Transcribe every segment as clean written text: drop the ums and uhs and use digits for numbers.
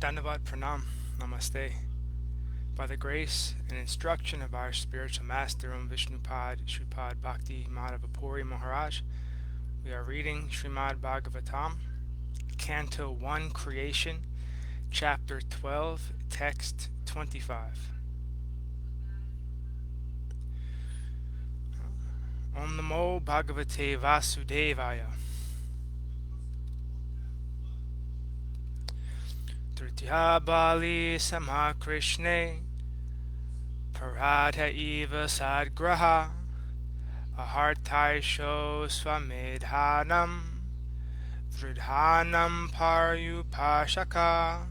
Dhanavad Pranam, Namaste. By the grace and instruction of our spiritual master, Vishnupad Shripad Bhakti Madhavapuri Maharaj, we are reading Śrīmad-Bhāgavatam, Canto 1, Creation, Chapter 12, Text 25. Om Namo Bhagavate Vasudevaya. Tritiya Bali Samakrishne Parata Eva Sadgraha Ahartaisho Swamedhanam Vridhanam Paryupashaka.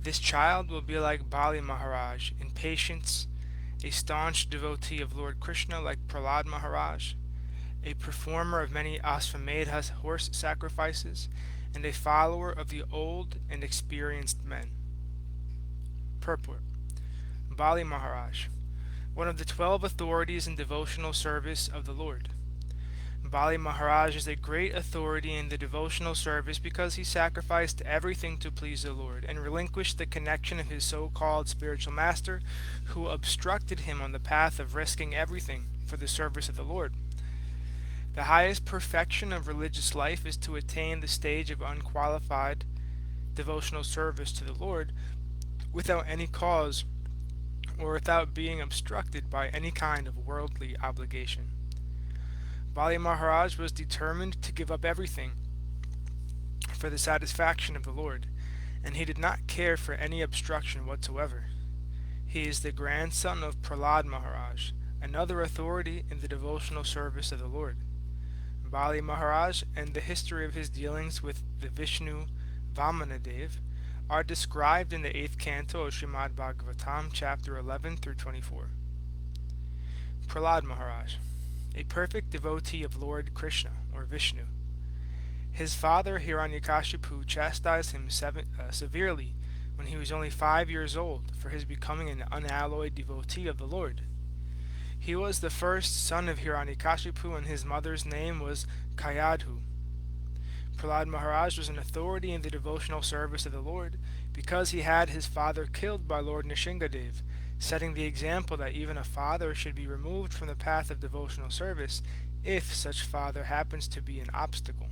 This child will be like Bali Maharaj in patience, a staunch devotee of Lord Krishna like Prahlad Maharaj, a performer of many Asvamedha horse sacrifices, and a follower of the old and experienced men. Purport. Bali Maharaj, one of the 12 authorities in devotional service of the Lord. Bali Maharaj is a great authority in the devotional service because he sacrificed everything to please the Lord and relinquished the connection of his so-called spiritual master, who obstructed him on the path of risking everything for the service of the Lord. The highest perfection of religious life is to attain the stage of unqualified devotional service to the Lord without any cause or without being obstructed by any kind of worldly obligation. Bali Maharaj was determined to give up everything for the satisfaction of the Lord, and he did not care for any obstruction whatsoever. He is the grandson of Prahlad Maharaj, another authority in the devotional service of the Lord. Bali Maharaj and the history of his dealings with the Vishnu Vamanadev are described in the 8th canto of Śrīmad-Bhāgavatam, chapter 11 through 24. Prahlad Maharaj, a perfect devotee of Lord Krishna, or Vishnu. His father Hiranyakashipu chastised him severely when he was only 5 years old for his becoming an unalloyed devotee of the Lord. He was the first son of Hiranyakashipu, and his mother's name was Kayadhu. Prahlad Maharaj was an authority in the devotional service of the Lord because he had his father killed by Lord Nrsingadev, setting the example that even a father should be removed from the path of devotional service if such father happens to be an obstacle.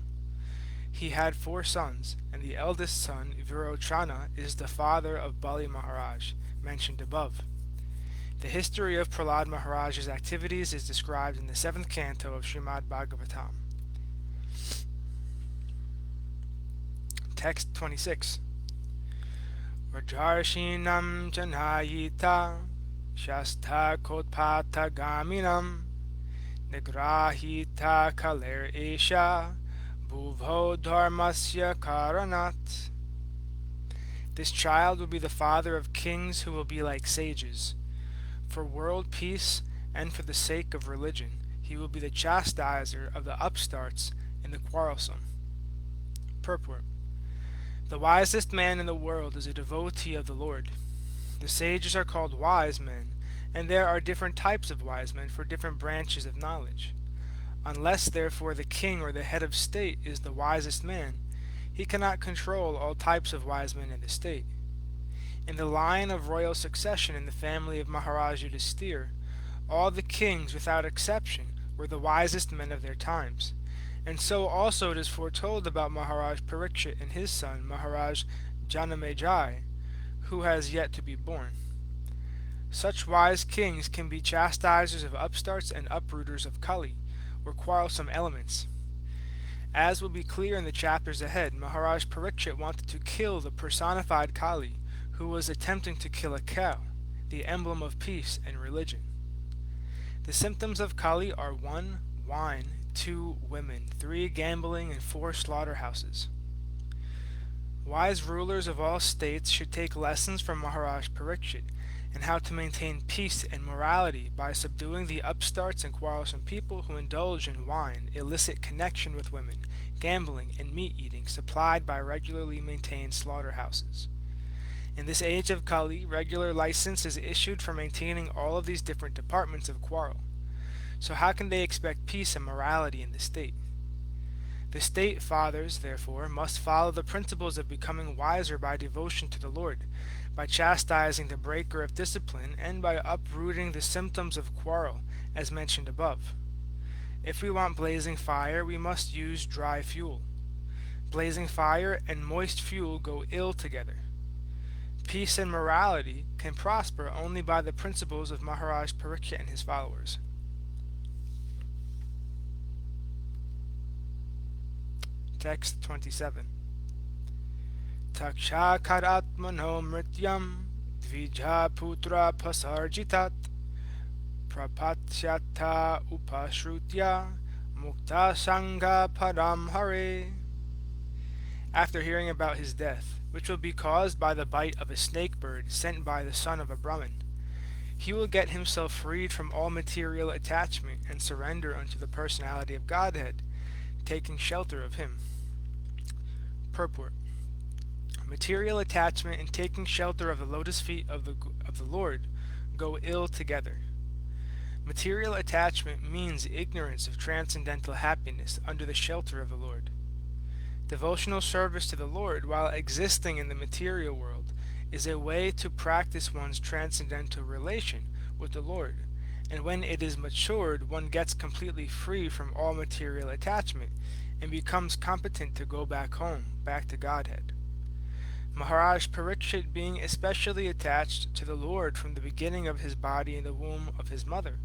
He had 4 sons, and the eldest son, Virochana, is the father of Bali Maharaj, mentioned above. The history of Prahlad Maharaj's activities is described in the 7th canto of Śrīmad-Bhāgavatam. Text 26. Rajarshinam janayita shasta kotpata gaminam nigrahita kaler esha bhuvho dharmasya karanat. This child will be the father of kings who will be like sages. For world peace and for the sake of religion, he will be the chastiser of the upstarts and the quarrelsome. Purport. The wisest man in the world is a devotee of the Lord. The sages are called wise men, and there are different types of wise men for different branches of knowledge. Unless, therefore, the king or the head of state is the wisest man, he cannot control all types of wise men in the state. In the line of royal succession in the family of Maharaj Yudhisthira, all the kings without exception were the wisest men of their times, and so also it is foretold about Maharaj Parīkṣit and his son Maharaj Janamejaya, who has yet to be born. Such wise kings can be chastisers of upstarts and uprooters of Kali, or quarrelsome elements. As will be clear in the chapters ahead, Maharaj Parīkṣit wanted to kill the personified Kali, who was attempting to kill a cow, the emblem of peace and religion. The symptoms of Kali are 1. Wine, 2. Women, 3. Gambling, and 4. Slaughterhouses. Wise rulers of all states should take lessons from Maharaj Parīkṣit and how to maintain peace and morality by subduing the upstarts and quarrelsome people who indulge in wine, illicit connection with women, gambling, and meat-eating supplied by regularly maintained slaughterhouses. In this age of Kali, regular license is issued for maintaining all of these different departments of quarrel. So how can they expect peace and morality in the state? The state fathers, therefore, must follow the principles of becoming wiser by devotion to the Lord, by chastising the breaker of discipline, and by uprooting the symptoms of quarrel, as mentioned above. If we want blazing fire, we must use dry fuel. Blazing fire and moist fuel go ill together. Peace and morality can prosper only by the principles of Maharaj Parīkṣit and his followers. Text 27. Takshakaratmano mrityam dvija putra pasarjitat prapatsyata upashrutya mukta sangha param hare. After hearing about his death, which will be caused by the bite of a snake bird sent by the son of a Brahmin, he will get himself freed from all material attachment and surrender unto the personality of Godhead, taking shelter of him. Purport. Material attachment and taking shelter of the lotus feet of the Lord go ill together. Material attachment means ignorance of transcendental happiness under the shelter of the Lord. Devotional service to the Lord while existing in the material world is a way to practice one's transcendental relation with the Lord, and when it is matured, one gets completely free from all material attachment and becomes competent to go back home, back to Godhead. Maharaj Parīkṣit, being especially attached to the Lord from the beginning of his body in the womb of his mother,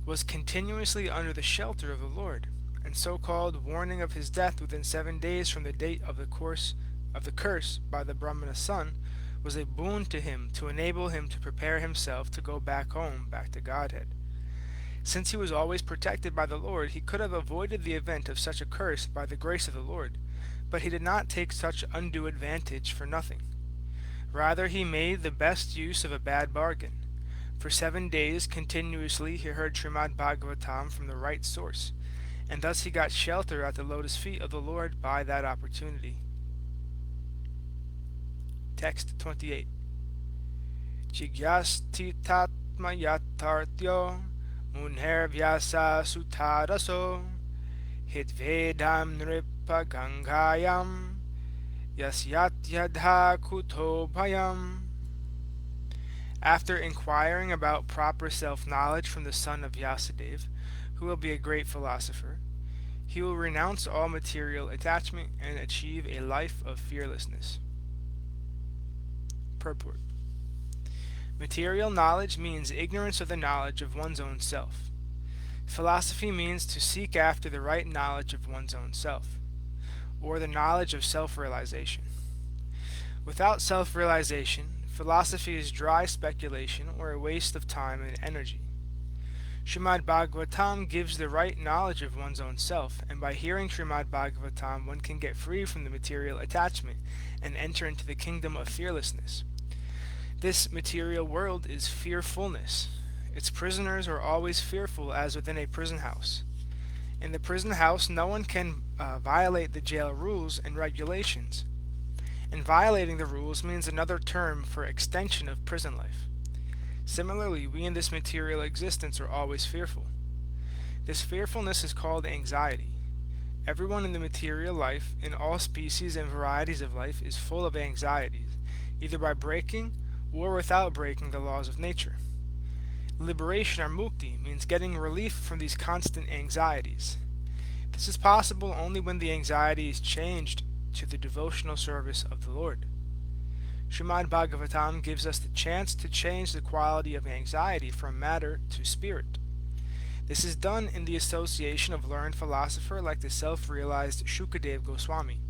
was continuously under the shelter of the Lord, and so-called warning of his death within 7 days from the date of the curse by the Brahmana's son was a boon to him to enable him to prepare himself to go back home, back to Godhead. Since he was always protected by the Lord, he could have avoided the event of such a curse by the grace of the Lord, but he did not take such undue advantage for nothing. Rather, he made the best use of a bad bargain. For 7 days continuously he heard Śrīmad-Bhāgavatam from the right source, and thus he got shelter at the lotus feet of the Lord by that opportunity. Text 28. Jigyastitatma yatartyo munher vyasa sutaraso hitvedam nripa gangayam yasyat kuto bhayam. After inquiring about proper self-knowledge from the son of Vyasadeva, who will be a great philosopher, he will renounce all material attachment and achieve a life of fearlessness. Purport. Material knowledge means ignorance of the knowledge of one's own self. Philosophy means to seek after the right knowledge of one's own self, or the knowledge of self-realization. Without self-realization, philosophy is dry speculation or a waste of time and energy. Śrīmad-Bhāgavatam gives the right knowledge of one's own self, and by hearing Śrīmad-Bhāgavatam one can get free from the material attachment and enter into the kingdom of fearlessness. This material world is fearfulness. Its prisoners are always fearful as within a prison house. In the prison house, no one can violate the jail rules and regulations. And violating the rules means another term for extension of prison life. Similarly, we in this material existence are always fearful. This fearfulness is called anxiety. Everyone in the material life, in all species and varieties of life, is full of anxieties, either by breaking or without breaking the laws of nature. Liberation or mukti means getting relief from these constant anxieties. This is possible only when the anxiety is changed to the devotional service of the Lord. Śrīmad-Bhāgavatam gives us the chance to change the quality of anxiety from matter to spirit. This is done in the association of learned philosopher like the self-realized Shukadeva Goswami,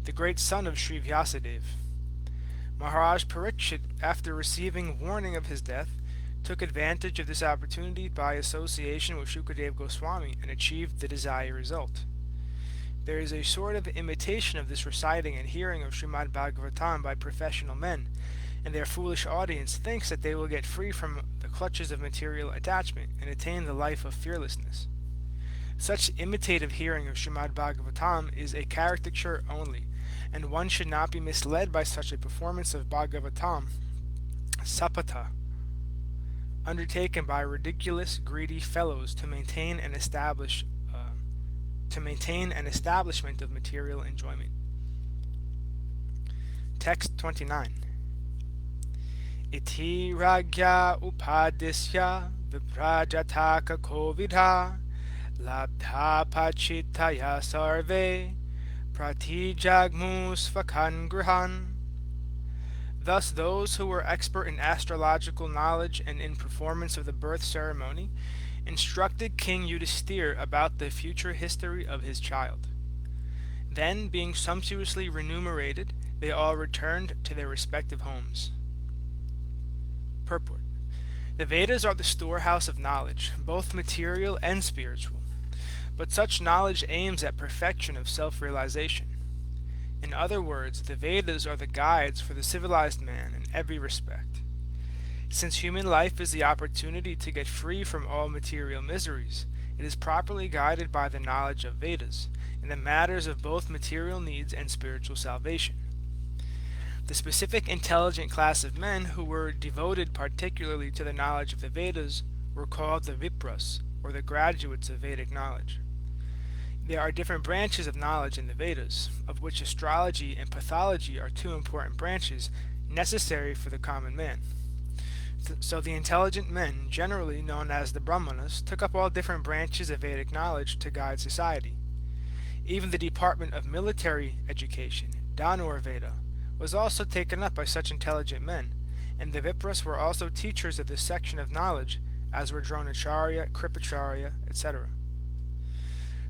the great son of Sri Vyasadeva. Maharaj Parīkṣit, after receiving warning of his death, took advantage of this opportunity by association with Shukadeva Goswami and achieved the desired result. There is a sort of imitation of this reciting and hearing of Śrīmad-Bhāgavatam by professional men, and their foolish audience thinks that they will get free from the clutches of material attachment and attain the life of fearlessness. Such imitative hearing of Śrīmad-Bhāgavatam is a caricature only, and one should not be misled by such a performance of Bhagavatam, sapata, undertaken by ridiculous, greedy fellows to maintain and establish to maintain an establishment of material enjoyment. Text 29. Iti ragya upadisya viprajataka kovidha labdha pachitaya sarve pratijagmu svakan grihan. Thus those who were expert in astrological knowledge and in performance of the birth ceremony instructed King Yudhisthira about the future history of his child. Then, being sumptuously remunerated, they all returned to their respective homes. Purport. The Vedas are the storehouse of knowledge, both material and spiritual, but such knowledge aims at perfection of self-realization. In other words, the Vedas are the guides for the civilized man in every respect. Since human life is the opportunity to get free from all material miseries, it is properly guided by the knowledge of Vedas in the matters of both material needs and spiritual salvation. The specific intelligent class of men who were devoted particularly to the knowledge of the Vedas were called the Vipras, or the graduates of Vedic knowledge. There are different branches of knowledge in the Vedas, of which astrology and pathology are two important branches necessary for the common man. So the intelligent men, generally known as the Brahmanas, took up all different branches of Vedic knowledge to guide society. Even the Department of Military Education, Dhanur Veda, was also taken up by such intelligent men, and the Vipras were also teachers of this section of knowledge, as were Dronacharya, Kripacharya, etc.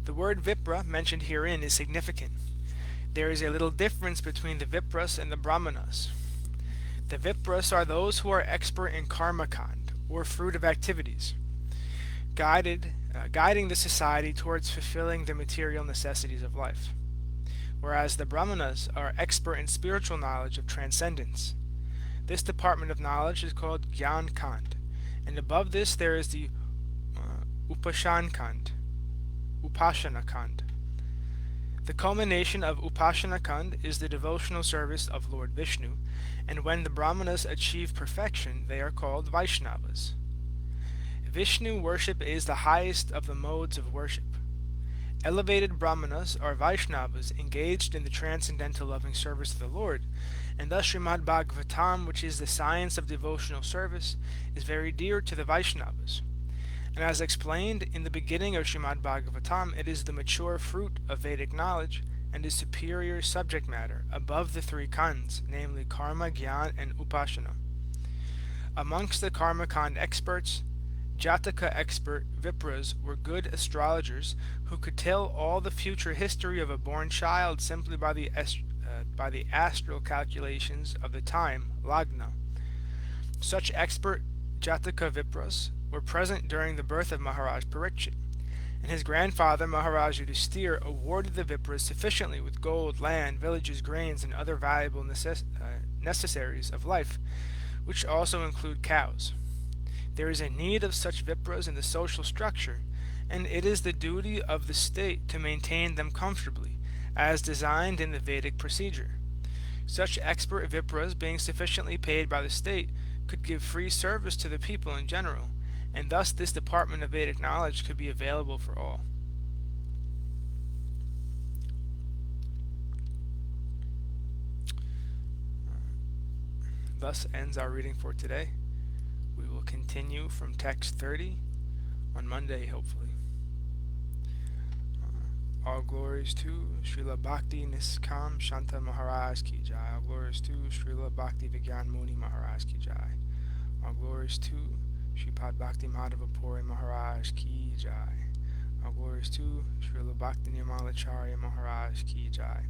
The word Vipra mentioned herein is significant. There is a little difference between the Vipras and the Brahmanas. The Vipras are those who are expert in karmakand, or fruit of activities, guiding the society towards fulfilling the material necessities of life, whereas the Brahmanas are expert in spiritual knowledge of transcendence. This department of knowledge is called Gyan Kand, and above this there is the Upashan Kand. Upasana Kand. The culmination of Upasana Kand is the devotional service of Lord Vishnu, and when the Brahmanas achieve perfection, they are called Vaishnavas. Vishnu worship is the highest of the modes of worship. Elevated Brahmanas are Vaishnavas engaged in the transcendental loving service of the Lord, and thus Śrīmad-Bhāgavatam, which is the science of devotional service, is very dear to the Vaishnavas. And as explained in the beginning of Śrīmad-Bhāgavatam, it is the mature fruit of Vedic knowledge and is superior subject matter above the three kands, namely karma, gyan, and upasana. Amongst the karma kand experts, Jataka expert Vipras were good astrologers who could tell all the future history of a born child simply by the astral calculations of the time, lagna. Such expert Jataka Vipras were present during the birth of Maharaj Parīkṣit, and his grandfather Maharaj Yudhisthira awarded the Vipras sufficiently with gold, land, villages, grains, and other valuable necessaries of life, which also include cows. There is a need of such Vipras in the social structure, and it is the duty of the state to maintain them comfortably, as designed in the Vedic procedure. Such expert Vipras, being sufficiently paid by the state, could give free service to the people in general, and thus this department of Vedic knowledge could be available for all. Thus ends our reading for today. We will continue from text 30 on Monday, hopefully. All glories to Srila Bhakti Niskam Shanta Maharaj Ki Jai. All glories to Srila Bhakti Vigyan Muni Maharaj Ki Jai. All glories to Sripad Bhakti Madhava Puri Maharaj Ki Jai. All glories to Srila Bhakti Nirmalacharya Maharaj Ki Jai.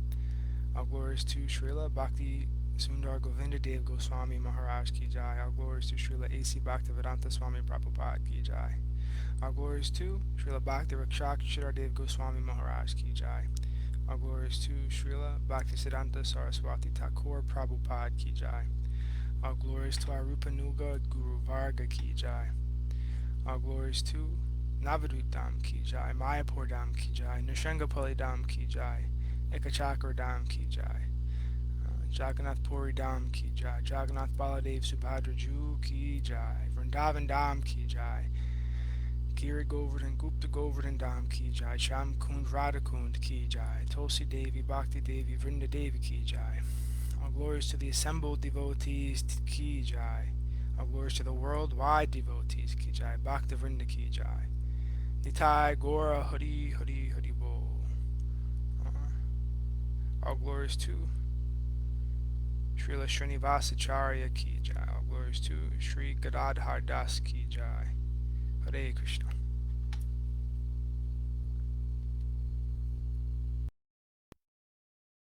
All glories to Srila Bhakti Sundar Govinda Dev Goswami Maharaj Ki Jai. All glories to Srila A.C. Bhaktivedanta Swami Prabhupada Ki Jai. All glories to Srila Bhakti Rakshak Shiradev Goswami Maharaj Ki Jai. All glories to Srila Bhaktisiddhanta Saraswati Thakur Prabhupada Ki Jai. All glories to our Rupanuga Guru Varga Ki Jai. All glories to Navadvip Dham Ki Jai, Mayapur Dham Ki Jai, Nrishangapali Dham Ki Jai, Ekachakra Dham Ki Jai, Jagannath Puri Dham Ki Jai, Jagannath Baladev Subhadra Ju Ki Jai, Vrindavan Dham Ki Jai, Giri Govardhan Gupta Govardhan Dham Ki Jai, Sham Kund Radha Kund Ki Jai, Tulsi Devi Bhakti Devi Vrinda Devi Ki Jai. All glories to the assembled devotees Ki Jai. All glories to the worldwide devotees Ki Jai, Bhakti Vrinda Ki Jai. Nitai Gora Hari Hari Hari Bol. All glories to Srila Srinivasacharya Ki Jai. All glories to Sri Gadadhar Das Ki Jai. Hare Krishna.